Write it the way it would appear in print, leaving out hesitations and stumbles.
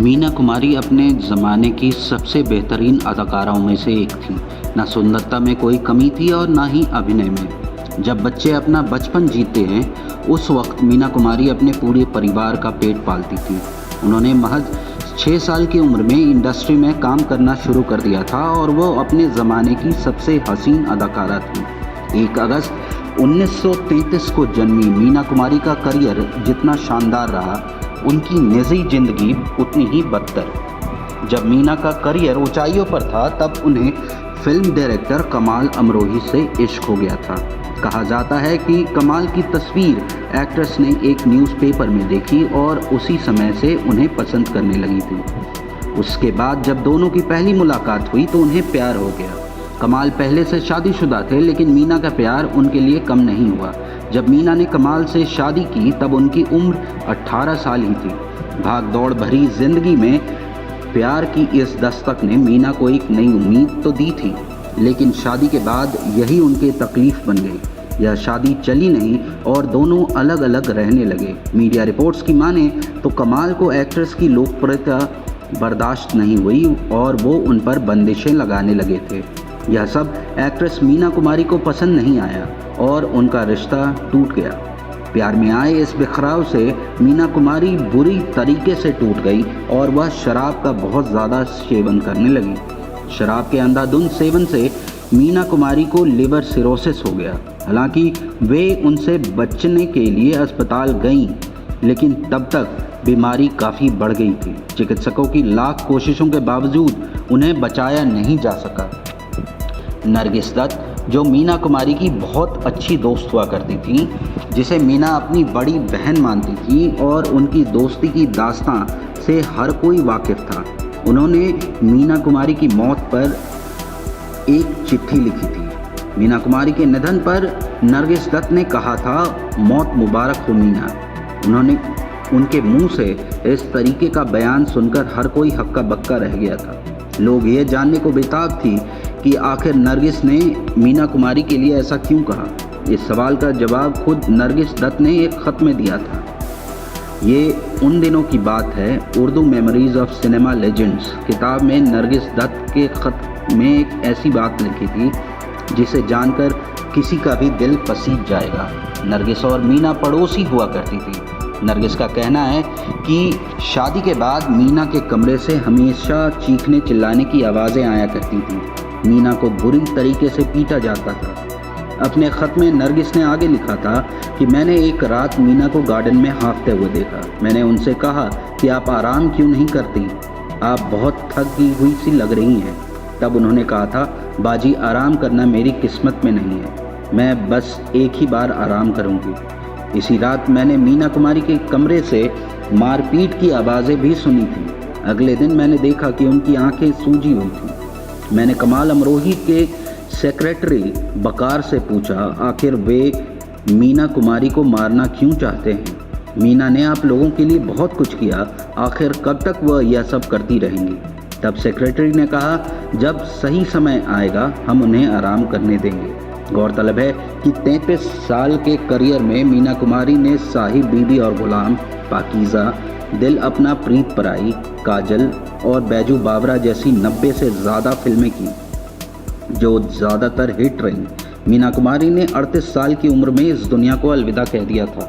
मीना कुमारी अपने ज़माने की सबसे बेहतरीन अदाकाराओं में से एक थीं। न सुंदरता में कोई कमी थी और न ही अभिनय में। जब बच्चे अपना बचपन जीते हैं उस वक्त मीना कुमारी अपने पूरे परिवार का पेट पालती थी। उन्होंने महज 6 साल की उम्र में इंडस्ट्री में काम करना शुरू कर दिया था और वो अपने ज़माने की सबसे हसीन अदाकारा थी। 1 अगस्त 1933 को जन्मी मीना कुमारी का करियर जितना शानदार रहा, उनकी निजी जिंदगी उतनी ही बदतर। जब मीना का करियर ऊंचाइयों पर था तब उन्हें फिल्म डायरेक्टर कमाल अमरोही से इश्क हो गया था। कहा जाता है कि कमाल की तस्वीर एक्ट्रेस ने एक न्यूज़पेपर में देखी और उसी समय से उन्हें पसंद करने लगी थी। उसके बाद जब दोनों की पहली मुलाकात हुई तो उन्हें प्यार हो गया। कमाल पहले से शादीशुदा थे लेकिन मीना का प्यार उनके लिए कम नहीं हुआ। जब मीना ने कमाल से शादी की तब उनकी उम्र 18 साल ही थी। भाग दौड़ भरी जिंदगी में प्यार की इस दस्तक ने मीना को एक नई उम्मीद तो दी थी, लेकिन शादी के बाद यही उनके तकलीफ बन गई। यह शादी चली नहीं और दोनों अलग अलग रहने लगे। मीडिया रिपोर्ट्स की माने तो कमाल को एक्ट्रेस की लोकप्रियता बर्दाश्त नहीं हुई और वो उन पर बंदिशें लगाने लगे थे। यह सब एक्ट्रेस मीना कुमारी को पसंद नहीं आया और उनका रिश्ता टूट गया। प्यार में आए इस बिखराव से मीना कुमारी बुरी तरीके से टूट गई और वह शराब का बहुत ज़्यादा सेवन करने लगी। शराब के अंधाधुंध सेवन से मीना कुमारी को लिवर सिरोसिस हो गया। हालांकि वे उनसे बचने के लिए अस्पताल गईं, लेकिन तब तक बीमारी काफ़ी बढ़ गई थी। चिकित्सकों की लाख कोशिशों के बावजूद उन्हें बचाया नहीं जा सका। नरगिस दत्त, जो मीना कुमारी की बहुत अच्छी दोस्त हुआ करती थी, जिसे मीना अपनी बड़ी बहन मानती थी और उनकी दोस्ती की दास्तां से हर कोई वाकिफ था, उन्होंने मीना कुमारी की मौत पर एक चिट्ठी लिखी थी। मीना कुमारी के निधन पर नरगिस दत्त ने कहा था, मौत मुबारक हो मीना। उन्होंने उनके मुंह से इस तरीके का बयान सुनकर हर कोई हक्का बक्का रह गया था। लोग ये जानने को बेताब थी कि आखिर नरगिस ने मीना कुमारी के लिए ऐसा क्यों कहा। इस सवाल का जवाब खुद नरगिस दत्त ने एक ख़त में दिया था। ये उन दिनों की बात है। Urdu memories of cinema legends किताब में नरगिस दत्त के ख़त में एक ऐसी बात लिखी थी जिसे जानकर किसी का भी दिल पसीज जाएगा। नरगिस और मीना पड़ोसी हुआ करती थी। नरगिस का कहना है कि शादी के बाद मीना के कमरे से हमेशा चीखने चिल्लाने की आवाज़ें आया करती थी। मीना को बुरी तरीके से पीटा जाता था। अपने ख़त में नरगिस ने आगे लिखा था कि मैंने एक रात मीना को गार्डन में हाँफते हुए देखा। मैंने उनसे कहा कि आप आराम क्यों नहीं करती, आप बहुत थकी हुई सी लग रही हैं। तब उन्होंने कहा था, बाजी आराम करना मेरी किस्मत में नहीं है, मैं बस एक ही बार आराम करूँगी। इसी रात मैंने मीना कुमारी के कमरे से मारपीट की आवाज़ें भी सुनी थी। अगले दिन मैंने देखा कि उनकी आंखें सूजी हुई थी। मैंने कमाल अमरोही के सेक्रेटरी बकार से पूछा, आखिर वे मीना कुमारी को मारना क्यों चाहते हैं। मीना ने आप लोगों के लिए बहुत कुछ किया, आखिर कब तक वह यह सब करती रहेंगी। तब सेक्रेटरी ने कहा, जब सही समय आएगा हम उन्हें आराम करने देंगे। गौरतलब है कि 33 साल के करियर में मीना कुमारी ने साहिब बीबी और गुलाम, पाकीज़ा, दिल अपना प्रीत पराई, काजल और बैजू बावरा जैसी 90 से ज़्यादा फिल्में की जो ज़्यादातर हिट रहीं। मीना कुमारी ने 38 साल की उम्र में इस दुनिया को अलविदा कह दिया था।